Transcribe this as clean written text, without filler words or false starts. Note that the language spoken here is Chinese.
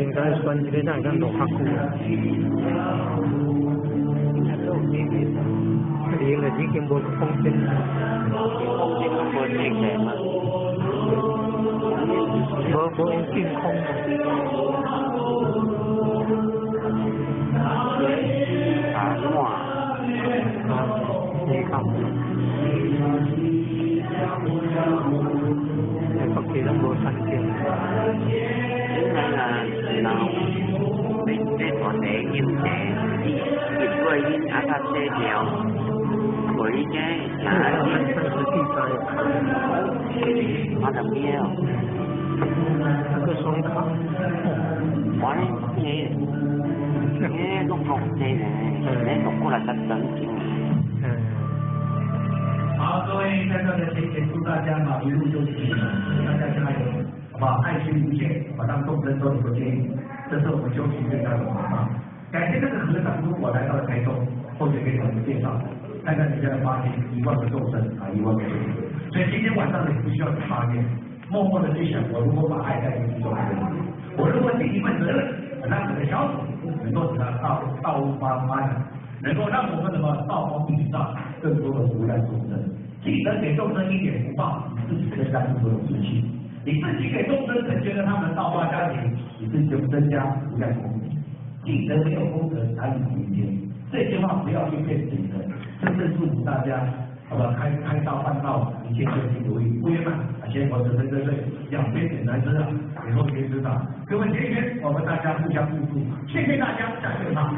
应该选一个哪敢落较久啊？你应该已经无空间了。无正常嘛。无用净空的。啊，暖。你看。国际都无产经。因为啊，然后你大地阴地，越过阴啊较细条，无伊个我就咩哦？那个双卡。我咧都国际咧，你读过来才真经。好，各位在座的先祝大家好一路就行，大家加油，好不好？爱心无限，好让众生都能够接引，这是我们修行最大的目标。感谢这个和尚，如果来到了台中，或者给我们介绍，看看人家的发现1万个众生啊，1万个众生。所以今天晚上你不需要去发现，默默的去想，我如果把爱带进去就好了。我如果尽一份责任，让整个小组能够使它道路发展。能够让我们什么道光明照更多的无量众生，记得给众生一点福报，你自己更加更多有志气。你自己给众生成全了他们道化家庭，你自己就增加无量功德。记得没有功德难以明天，这句话不要去骗自己的。真正祝福大家，好吧？开道办道，一切顺心如意，不圆满，先活得对，两边点来知啊，以后先知道。各位结缘，我们大家互相互助，谢谢大家，下次好。